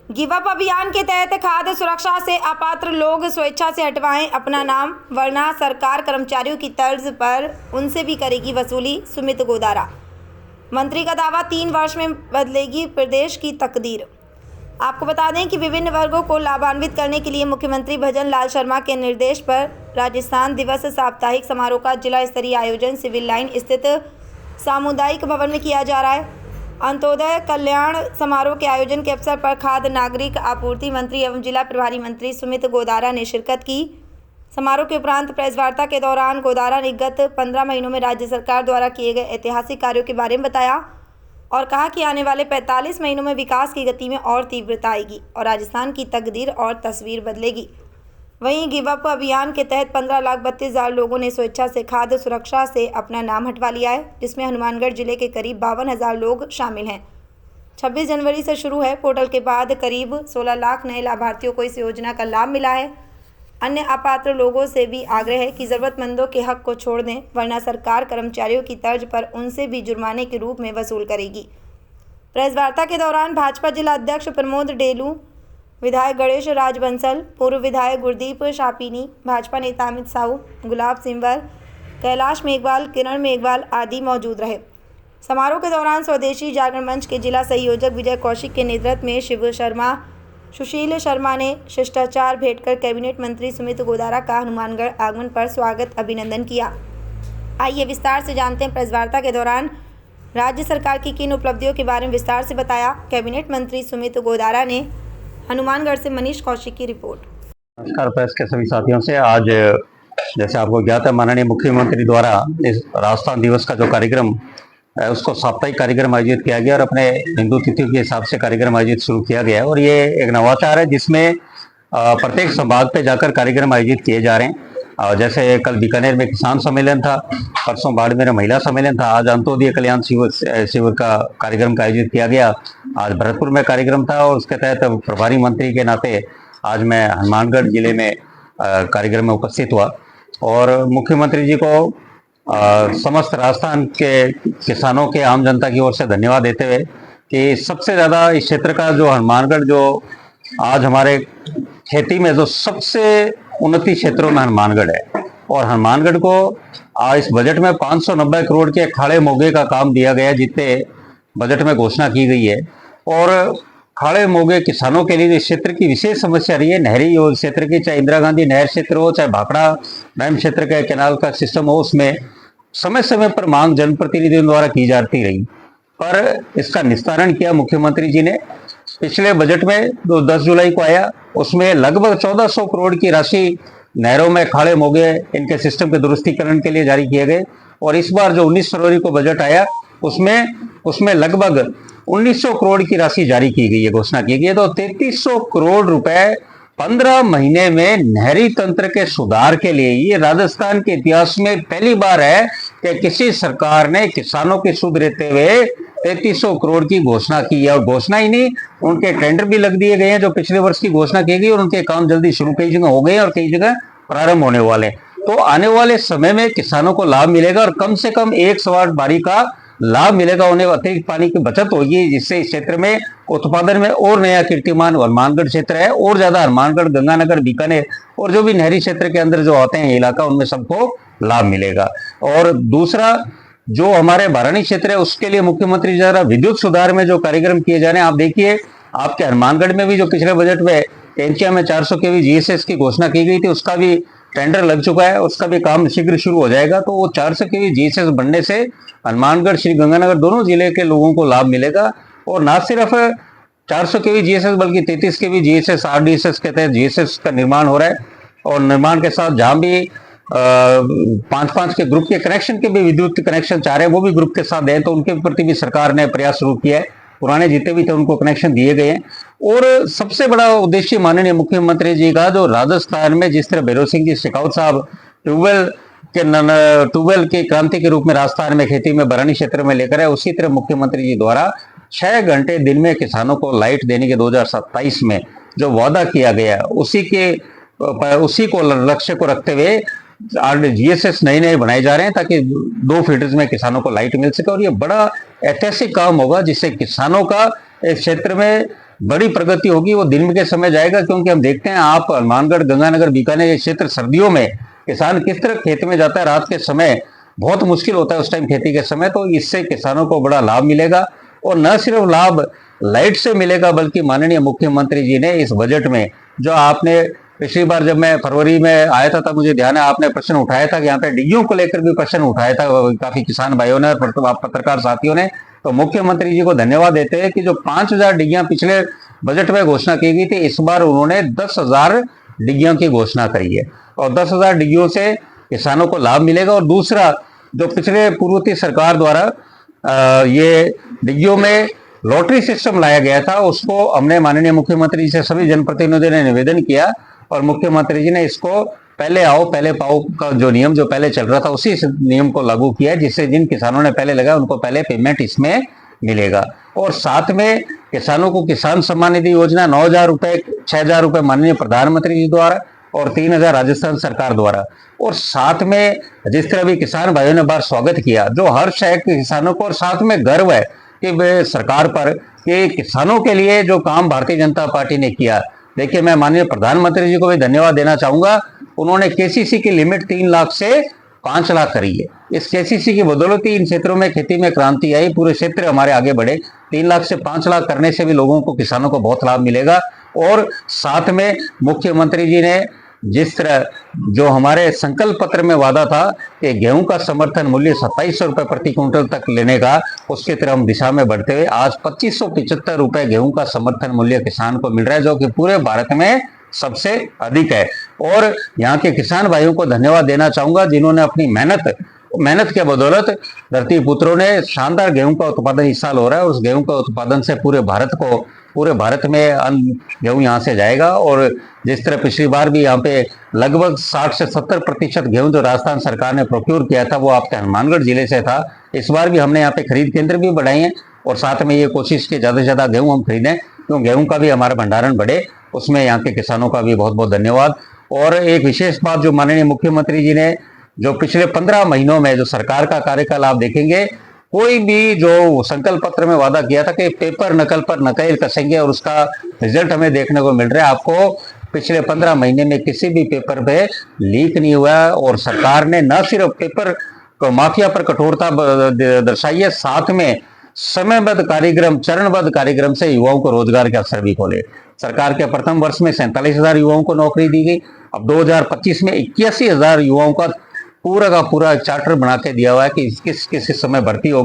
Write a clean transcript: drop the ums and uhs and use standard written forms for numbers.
Give up अभियान के तहत खाद्य सुरक्षा से अपात्र लोग स्वेच्छा से हटवाएं अपना नाम, वरना सरकार कर्मचारियों की तर्ज पर उनसे भी करेगी वसूली। सुमित गोदारा। मंत्री का दावा, 3 वर्ष में बदलेगी प्रदेश की तकदीर। आपको बता दें कि विभिन्न वर्गों को लाभान्वित करने के लिए मुख्यमंत्री भजन लाल शर्मा के निर्देश पर राजस्थान दिवस साप्ताहिक समारोह का जिला स्तरीय आयोजन सिविल लाइन स्थित सामुदायिक भवन में किया जा रहा है। अंत्योदय कल्याण समारोह के आयोजन के अवसर पर खाद्य नागरिक आपूर्ति मंत्री एवं जिला प्रभारी मंत्री सुमित गोदारा ने शिरकत की। समारोह के उपरांत प्रेस वार्ता के दौरान गोदारा ने गत 15 महीनों में राज्य सरकार द्वारा किए गए ऐतिहासिक कार्यों के बारे में बताया और कहा कि आने वाले 45 महीनों में विकास की गति में और तीव्रता आएगी और राजस्थान की तकदीर और तस्वीर बदलेगी। वहीं गिव अप अभियान के तहत 15,32,000 लोगों ने स्वेच्छा से खाद्य सुरक्षा से अपना नाम हटवा लिया है, जिसमें हनुमानगढ़ जिले के करीब 52,000 लोग शामिल हैं। 26 जनवरी से शुरू है पोर्टल के बाद करीब 16 लाख नए लाभार्थियों को इस योजना का लाभ मिला है। अन्य अपात्र लोगों से भी आग्रह है कि ज़रूरतमंदों के हक को छोड़ दें, वरना सरकार कर्मचारियों की तर्ज पर उनसे भी जुर्माने के रूप में वसूल करेगी। प्रेस वार्ता के दौरान भाजपा जिला अध्यक्ष प्रमोद डेलू, विधायक गणेश राज बंसल, पूर्व विधायक गुरदीप शापिनी, भाजपा नेता अमित साहू, गुलाब सिंवर, कैलाश मेघवाल, किरण मेघवाल आदि मौजूद रहे। समारोह के दौरान स्वदेशी जागरण मंच के जिला संयोजक विजय कौशिक के नेतृत्व में शिव शर्मा, सुशील शर्मा ने शिष्टाचार भेंट कर कैबिनेट मंत्री सुमित गोदारा का हनुमानगढ़ आगमन पर स्वागत अभिनंदन किया। आइए विस्तार से जानते हैं प्रेस वार्ता के दौरान राज्य सरकार की किन उपलब्धियों के बारे में विस्तार से बताया कैबिनेट मंत्री सुमित गोदारा ने। हनुमानगढ़ से मनीष कौशिक की रिपोर्ट। नमस्कार प्रेस के सभी साथियों से। आज जैसे आपको ज्ञात है, माननीय मुख्यमंत्री द्वारा इस राजस्थान दिवस का जो कार्यक्रम है उसको साप्ताहिक कार्यक्रम आयोजित किया गया और अपने हिंदू तिथियों के हिसाब से कार्यक्रम आयोजित शुरू किया गया है। और ये एक नवाचार है जिसमें प्रत्येक संभाग पे जाकर कार्यक्रम आयोजित किए जा रहे हैं। जैसे कल बीकानेर में किसान सम्मेलन था, परसों बाड़मेर में महिला सम्मेलन था, आज अंत्योदय कल्याण शिविर का कार्यक्रम का आयोजित किया गया। आज भरतपुर में कार्यक्रम था और उसके तहत प्रभारी मंत्री के नाते आज मैं हनुमानगढ़ जिले में कार्यक्रम में उपस्थित हुआ और मुख्यमंत्री जी को समस्त राजस्थान के किसानों के आम जनता की ओर से धन्यवाद देते हुए कि सबसे ज़्यादा इस क्षेत्र का जो हनुमानगढ़, जो आज हमारे खेती में जो सबसे उन्नति क्षेत्रों में हनुमानगढ़ है और हनुमानगढ़ को इस बजट में 590 करोड़ के खाड़े मोगे का काम दिया गया, जितने बजट में घोषणा की गई है। और खाड़े मोगे किसानों के लिए इस क्षेत्र की विशेष समस्या रही है। नहरी क्षेत्र की, चाहे इंदिरा गांधी नहर क्षेत्र हो, चाहे भाखड़ा डैम क्षेत्र का कैनाल का सिस्टम हो, उसमें समय समय पर मांग जनप्रतिनिधियों द्वारा की जाती रही, पर इसका निस्तारण किया मुख्यमंत्री जी ने। पिछले बजट में जो 10 जुलाई को आया उसमें लगभग 1400 करोड़ की राशि नहरों में खाड़े मोगे इनके सिस्टम के दुरुस्तीकरण के लिए जारी किए गए और इस बार जो 19 फरवरी को बजट आया उसमें लगभग 1900 करोड़ की राशि जारी की गई है, घोषणा की गई है। तो 3300 करोड़ रुपए 15 महीने में नहरी तंत्र के सुधार के लिए, ये राजस्थान के इतिहास में पहली बार है कि किसी सरकार ने किसानों के सुध रहते हुए 3300 करोड़ की घोषणा की है। और घोषणा ही नहीं, उनके टेंडर भी लग दिए गए हैं जो पिछले वर्ष की घोषणा की गई और उनके काम जल्दी शुरू कई जगह हो गए और कई जगह प्रारंभ होने वाले। तो आने वाले समय में किसानों को लाभ मिलेगा और कम से कम 108 बारी का लाभ मिलेगा, उन्हें अतिरिक्त पानी की बचत होगी, जिससे इस क्षेत्र में उत्पादन में और नया कीर्तिमान हनुमानगढ़ क्षेत्र है और ज्यादा हनुमानगढ़, गंगानगर, बीकानेर और जो भी नहरी क्षेत्र के अंदर जो आते हैं इलाका, उनमें सबको लाभ मिलेगा। और दूसरा जो हमारे भरानी क्षेत्र है उसके लिए मुख्यमंत्री द्वारा विद्युत सुधार में जो कार्यक्रम किए जा रहे हैं, आप देखिए आपके हनुमानगढ़ में भी जो पिछले बजट में टेंचिया में 400 केवी जीएसएस की घोषणा की गई थी, उसका भी टेंडर लग चुका है, उसका भी काम शीघ्र शुरू हो जाएगा। तो वो 400 केवी जीएसएस बनने से हनुमानगढ़, श्री गंगानगर दोनों जिले के लोगों को लाभ मिलेगा। और ना सिर्फ 400 केवी जीएसएस बल्कि 33 केवी जीएसएस आरडीएसएस के तहत जीएसएस का निर्माण हो रहा है और निर्माण के साथ जहां भी 5-5 के ग्रुप के कनेक्शन के भी विद्युत कनेक्शन चाह रहे हैं, वो भी ग्रुप के साथ दें, तो उनके प्रति भी सरकार ने प्रयास शुरू किया है। पुराने जितने भी थे उनको कनेक्शन दिए गए हैं। और सबसे बड़ा उद्देश्य माननीय मुख्यमंत्री जी का, जो राजस्थान में जिस तरह भैरव सिंह जी शेखावत साहब ट्यूबवेल के क्रांति के रूप में राजस्थान में खेती में बरानी क्षेत्र में लेकर है, उसी तरह मुख्यमंत्री जी द्वारा 6 घंटे दिन में किसानों को लाइट देने के 2027 में जो वादा किया गया, उसी को लक्ष्य को रखते हुए जीएसएस नए बनाए जा रहे हैं ताकि 2 फीडर्स में किसानों को लाइट मिल सके। और ये बड़ा ऐतिहासिक काम होगा जिससे किसानों का इस क्षेत्र में बड़ी प्रगति होगी वो दिन के समय जाएगा, क्योंकि हम देखते हैं आप हनुमानगढ़, गंगानगर, बीकानेर ये क्षेत्र सर्दियों में किसान किस तरह खेत में जाता है, रात के समय बहुत मुश्किल होता है उस टाइम खेती के समय। तो इससे किसानों को बड़ा लाभ मिलेगा, और न सिर्फ लाभ लाइट से मिलेगा बल्कि माननीय मुख्यमंत्री जी ने इस बजट में जो आपने पिछली बार जब मैं फरवरी में आया था तब मुझे ध्यान है आपने प्रश्न उठाया था कि यहाँ पे डिग्गियों को लेकर भी प्रश्न उठाया था काफी किसान भाइयों ने, पत्रकार साथियों ने। तो मुख्यमंत्री जी को धन्यवाद देते हैं कि जो 5000 डिग्गियां पिछले बजट में घोषणा की गई थी, इस बार उन्होंने 10,000 डिग्गियों की घोषणा करी है, और 10,000 डिग्गियों से किसानों को लाभ मिलेगा। और दूसरा, जो पिछले पूर्ववर्ती सरकार द्वारा ये डिग्गियों में लॉटरी सिस्टम लाया गया था, उसको हमने माननीय मुख्यमंत्री जी से सभी जनप्रतिनिधियों ने निवेदन किया, और मुख्यमंत्री जी ने इसको पहले आओ पहले पाओ का जो नियम जो पहले चल रहा था उसी नियम को लागू किया, जिससे जिन किसानों ने पहले लगाया उनको पहले पेमेंट इसमें मिलेगा। और साथ में किसानों को किसान सम्मान निधि योजना 9,000 रुपए, 6,000 रुपए माननीय प्रधानमंत्री जी द्वारा और 3,000 राजस्थान सरकार द्वारा। और साथ में जिस तरह भी किसान भाइयों ने बार स्वागत किया, जो हर्ष है किसानों को, और साथ में गर्व है कि वे सरकार पर कि किसानों के लिए जो काम भारतीय जनता पार्टी ने किया। देखिए, मैं माननीय प्रधानमंत्री जी को भी धन्यवाद देना चाहूंगा, उन्होंने केसीसी की लिमिट 3 लाख से 5 लाख करी है। इस केसीसी की बदौलत ही इन क्षेत्रों में खेती में क्रांति आई, पूरे क्षेत्र हमारे आगे बढ़े। 3 लाख से 5 लाख करने से भी लोगों को, किसानों को बहुत लाभ मिलेगा। और साथ में मुख्यमंत्री जी ने जिस तरह जो हमारे संकल्प पत्र में वादा था कि गेहूं का समर्थन मूल्य 2700 रुपए प्रति क्विंटल तक लेने का, उसके तरफ हम दिशा में बढ़ते हुए आज 2575 रुपए गेहूं का समर्थन मूल्य किसान को मिल रहा है, जो कि पूरे भारत में सबसे अधिक है। और यहाँ के किसान भाइयों को धन्यवाद देना चाहूंगा, जिन्होंने अपनी मेहनत के बदौलत धरती पुत्रों ने शानदार गेहूं का उत्पादन इस साल हो रहा है, और उस गेहूं का उत्पादन से पूरे भारत में अन्न गेहूं यहाँ से जाएगा। और जिस तरह पिछली बार भी यहाँ पे लगभग 60 से 70% गेहूं जो राजस्थान सरकार ने प्रोक्योर किया था वो आपके हनुमानगढ़ जिले से था। इस बार भी हमने यहाँ पे खरीद केंद्र भी बढ़ाए हैं, और साथ में ये कोशिश की ज्यादा से ज्यादा गेहूं हम खरीदें, क्योंकि गेहूं का भी हमारा भंडारण बढ़े। उसमें यहाँ के किसानों का भी बहुत बहुत धन्यवाद। और एक विशेष बात जो माननीय मुख्यमंत्री जी ने जो पिछले 15 महीनों में जो सरकार का कार्यकाल आप देखेंगे, कोई भी जो संकल्प पत्र में वादा किया था कि पेपर नकल पर नकेल कसेंगे, और उसका रिजल्ट हमें देखने को मिल रहा है। आपको पिछले 15 महीने में किसी भी पेपर पे लीक नहीं हुआ, और सरकार ने न सिर्फ पेपर माफिया पर कठोरता दर्शाई है, साथ में समयबद्ध कार्यक्रम, चरणबद्ध कार्यक्रम से युवाओं को रोजगार के अवसर भी खोले। सरकार के प्रथम वर्ष में 47,000 युवाओं को नौकरी दी गई। अब 2025 में 81,000 युवाओं का पूरा चार्टर बना के दिया हुआ है कि किस समय भर्ती होगी।